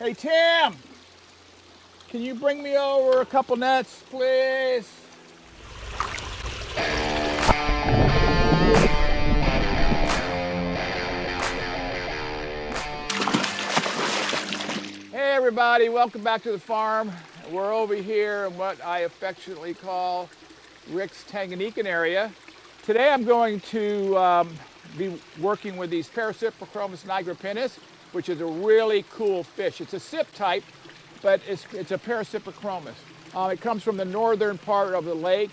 Hey, Tim, can you bring me over a couple nets, please? Hey everybody, welcome back to the farm. We're over here in what I affectionately call Rick's Tanganyika area. Today I'm going to be working with these Paracyprichromis nigripinnis, which is a really cool fish. It's a cyp type, but it's a Paracyprichromis. It comes from the northern part of the lake.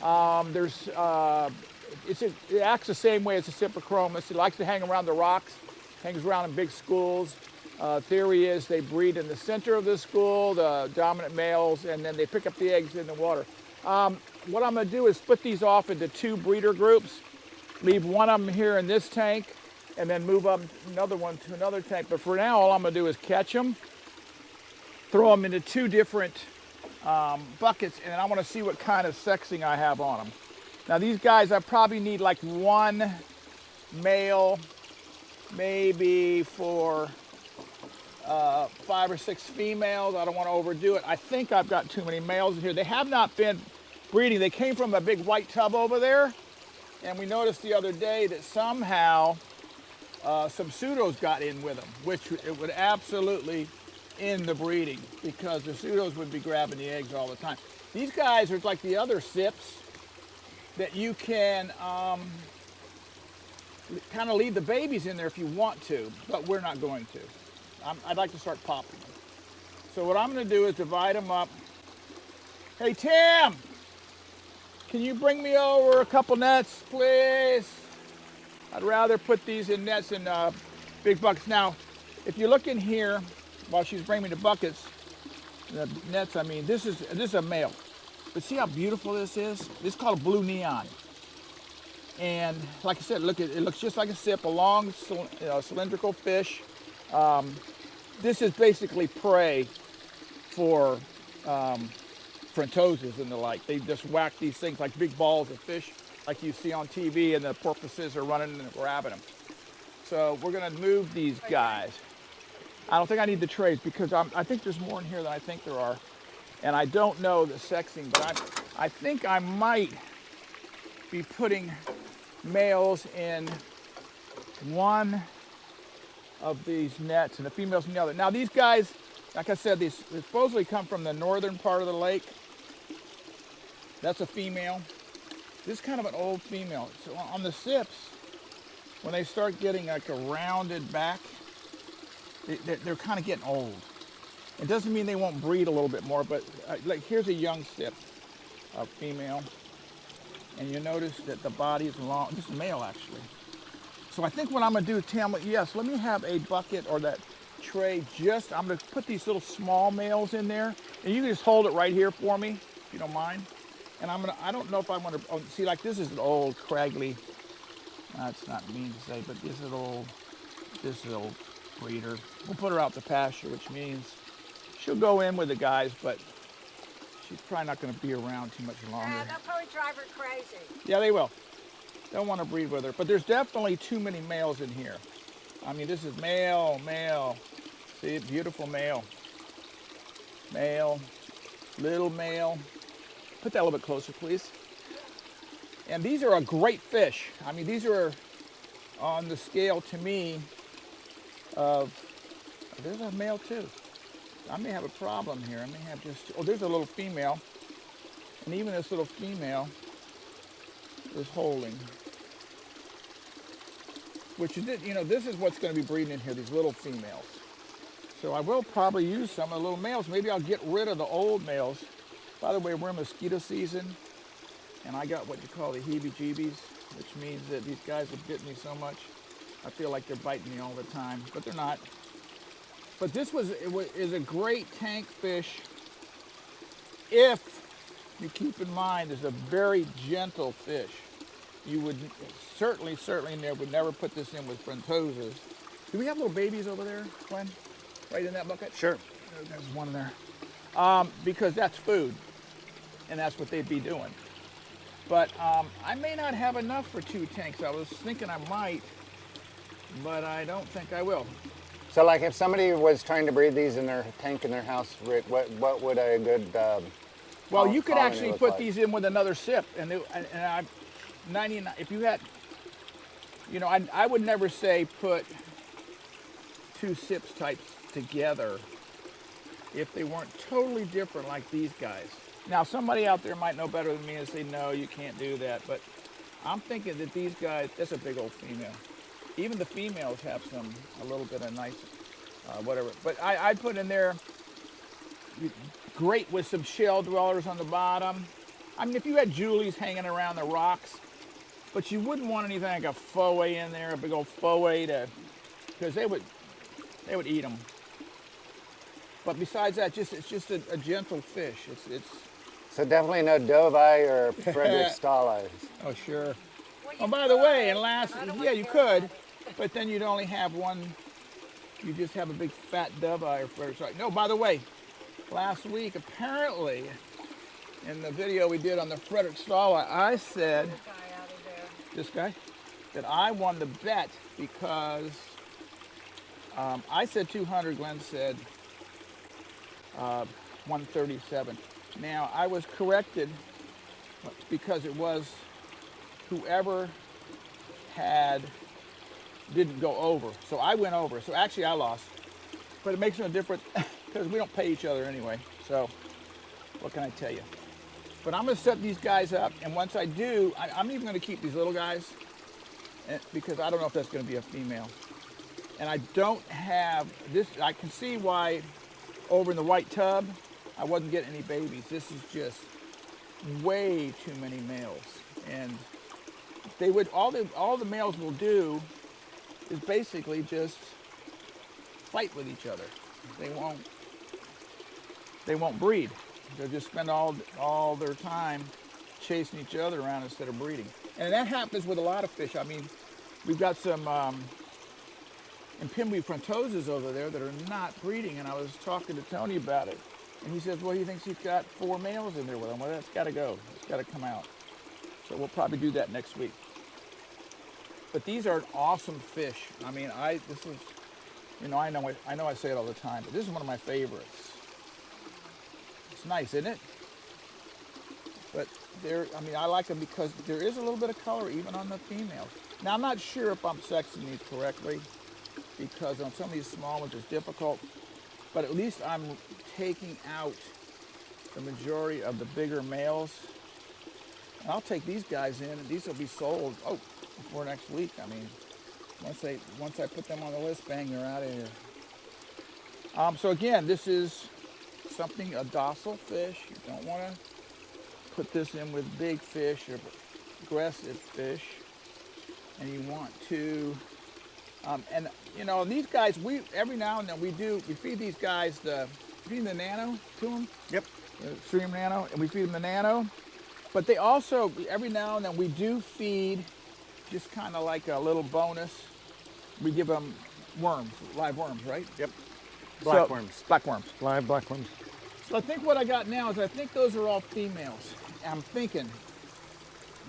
It acts the same way as a Cyprichromis. It likes to hang around the rocks, hangs around in big schools. Theory is they breed in the center of the school, the dominant males, and then they pick up the eggs in the water. What I'm going to do is split these off into two breeder groups, leave one of them here in this tank, and then move up another one to another tank. But for now, all I'm going to do is catch them, throw them into two different buckets, and I want to see what kind of sexing I have on them. Now these guys, I probably need like one male, maybe for 5 or 6 females. I don't want to overdo it. I think I've got too many males in here. They have not been breeding. They came from a big white tub over there, and we noticed the other day that somehow some pseudos got in with them, which it would absolutely end the breeding because the pseudos would be grabbing the eggs all the time. These guys are like the other cyps that you can kind of leave the babies in there if you want to, but we're not going to. I'd like to start popping them. So what I'm going to do is divide them up. Hey, Tim, can you bring me over a couple nets, please? I'd rather put these in nets in big buckets. Now, if you look in here, while she's bringing me the buckets, the nets, I mean, this is a male. But see how beautiful this is? This is called a Blue Neon. And like I said, look, it looks just like a cyp, a long cylindrical fish. This is basically prey for frontoses and the like. They just whack these things like big balls of fish like you see on TV, and the porpoises are running and grabbing them. So we're going to move these guys. I don't think I need the trays because I think there's more in here than I think there are. And I don't know the sexing, but I think I might be putting males in one of these nets and the females in the other. Now these guys, like I said, they supposedly come from the northern part of the lake. That's a female. This is kind of an old female. So on the cyps, when they start getting like a rounded back, they're kind of getting old. It doesn't mean they won't breed a little bit more, but like here's a young cyp, a female, and you notice that the body is long. This is male actually. So I think what I'm going to do, Tam, yes, let me have a bucket or that tray. I'm going to put these little small males in there, and you can just hold it right here for me, if you don't mind. And I don't know if I want to, see, like this is an old craggly, that's not mean to say, but this is an old breeder. We'll put her out to pasture, which means she'll go in with the guys, but she's probably not going to be around too much longer. They'll probably drive her crazy. Yeah, they will. They'll want to breed with her, but there's definitely too many males in here. I mean, this is male, male. See, beautiful male. Male, little male. Put that a little bit closer, please. And these are a great fish. I mean, these are on the scale to me of, there's a male too. I may have a problem here. I may have just, there's a little female. And even this little female is holding. Which is, this is what's going to be breeding in here, these little females. So I will probably use some of the little males. Maybe I'll get rid of the old males. By the way, we're in mosquito season, and I got what you call the heebie-jeebies, which means that these guys have bitten me so much, I feel like they're biting me all the time, but they're not. But this is a great tank fish if you keep in mind it's a very gentle fish. You would certainly would never put this in with frontoses. Do we have little babies over there, Glenn? Right in that bucket? Sure. There's one there. Because that's food, and that's what they'd be doing. But I may not have enough for 2 tanks. I was thinking I might, but I don't think I will. So like if somebody was trying to breed these in their tank in their house, Rick, what would a good Well, you could colony actually look put like? these in with another Cyp, and I 99. If you had, I would never say put two Cyps types together if they weren't totally different like these guys. Now, somebody out there might know better than me and say, no, you can't do that, but I'm thinking that these guys, that's a big old female. Even the females have a little bit of nice, whatever. But I'd put in there, great with some shell dwellers on the bottom. I mean, if you had Julies hanging around the rocks, but you wouldn't want anything like a fowey in there, a big old fowey, because they would eat them. But besides that, it's just a gentle fish. It's. So definitely no doveye or Frederick Stalleyes. Oh, sure. Well, Oh, you by the way, and could. last, I don't yeah, wanna you care could, about it. but then you'd only have one. You just have a big fat doveye or Frederick. No, by the way, last week apparently, in the video we did on the Frederick Stalleye, I said, Little guy out of there. this guy, that I won the bet because I said 200. Glenn said 137. Now I was corrected because it was whoever didn't go over. So I went over. So actually I lost. But it makes no difference because we don't pay each other anyway. So what can I tell you? But I'm going to set these guys up, and once I do, I'm even going to keep these little guys because I don't know if that's going to be a female. And I don't have this. I can see why over in the white tub I wasn't getting any babies. This is just way too many males, and they would all the males will do is basically just fight with each other. They won't breed. They'll just spend all their time chasing each other around instead of breeding. And that happens with a lot of fish. I mean, we've got some Impimbi frontosas over there that are not breeding, and I was talking to Tony about it. And he says, well, he thinks he's got 4 males in there with him. Well, that's got to go. It's got to come out. So we'll probably do that next week. But these are an awesome fish. I mean, this is, I know I say it all the time, but this is one of my favorites. It's nice, isn't it? But I like them because there is a little bit of color even on the females. Now, I'm not sure if I'm sexing these correctly because on some of these small ones it's difficult, but at least I'm taking out the majority of the bigger males. And I'll take these guys in, and these will be sold, before next week. I mean, once I put them on the list, bang, they're out of here. So again, this is a docile fish. You don't want to put this in with big fish or aggressive fish. And you want to, these guys, every now and then we feed these guys feed the nano to them. Yep. The Extreme Nano, and we feed them the nano. But they also, every now and then we do feed, just kind of like a little bonus. We give them worms, live worms, right? Yep. Blackworms. Blackworms. Live blackworms. So I think what I got now is I think those are all females. I'm thinking.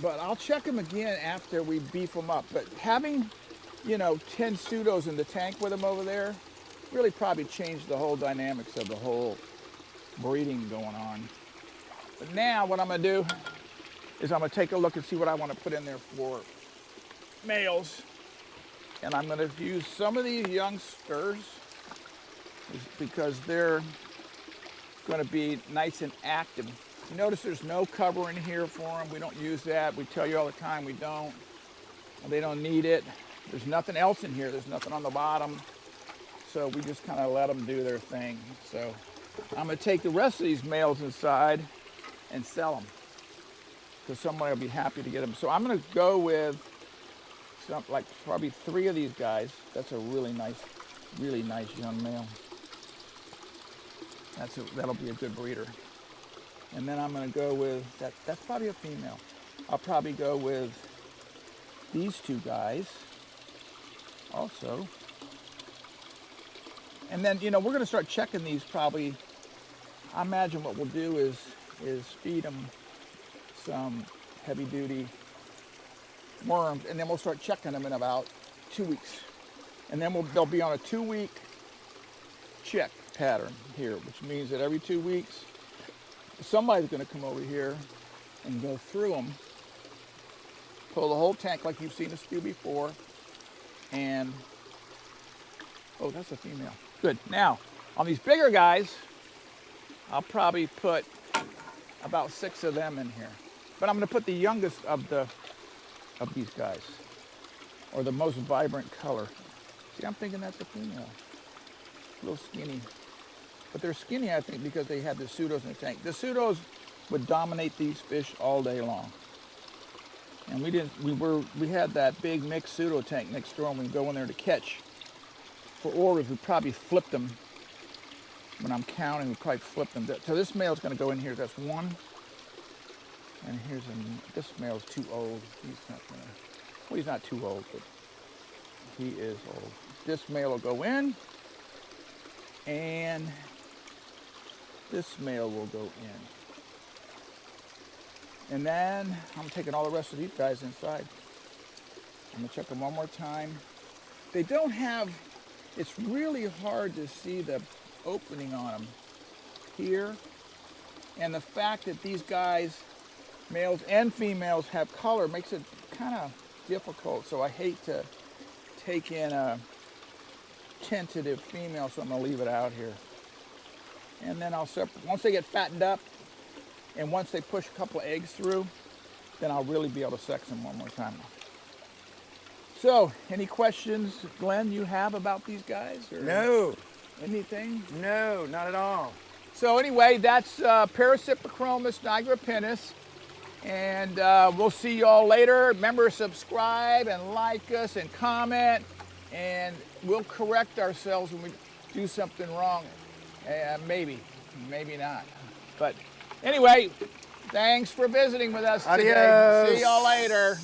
But I'll check them again after we beef them up. But having, 10 pseudos in the tank with them over there really probably changed the whole dynamics of the whole breeding going on. But now what I'm going to do is I'm going to take a look and see what I want to put in there for males. And I'm going to use some of these youngsters because they're going to be nice and active. You notice there's no cover in here for them. We don't use that. We tell you all the time we don't. They don't need it. There's nothing else in here. There's nothing on the bottom. So we just kind of let them do their thing. So I'm going to take the rest of these males inside and sell them because someone will be happy to get them. So I'm going to go with probably 3 of these guys. That's a really nice young male. That'll be a good breeder. And then I'm going to go with that's probably a female. I'll probably go with these 2 guys also. And then, we're going to start checking these probably. I imagine what we'll do is feed them some heavy duty worms, and then we'll start checking them in about 2 weeks. And then they'll be on a 2-week check pattern here, which means that every 2 weeks, somebody's going to come over here and go through them, pull the whole tank like you've seen us do before, and, oh, that's a female. Good. Now, on these bigger guys, I'll probably put about 6 of them in here. But I'm going to put the youngest of these guys, or the most vibrant color. See, I'm thinking that's a female. A little skinny. But they're skinny, I think, because they had the pseudos in the tank. The pseudos would dominate these fish all day long. And we had that big mixed pseudo tank next door, and we go in there to catch for orders. We probably flipped them. When I'm counting, we probably flipped them. So this male's going to go in here. That's 1. And here's this male's too old. He's not gonna, well, he's not too old, but he is old. This male will go in, and this male will go in. And then I'm taking all the rest of these guys inside. I'm gonna check them one more time. They don't have, it's really hard to see the opening on them here. And the fact that these guys, males and females, have color makes it kind of difficult. So I hate to take in a tentative female, so I'm gonna leave it out here. And then I'll separate, once they get fattened up, and once they push a couple of eggs through, then I'll really be able to sex them one more time. So, any questions, Glenn, you have about these guys? Or No. anything? No, not at all. So anyway, that's Paracyprichromis nigripinnis. And we'll see you all later. Remember, subscribe and like us and comment. And we'll correct ourselves when we do something wrong. Maybe, maybe not. But anyway, thanks for visiting with us today. Adios. See y'all later.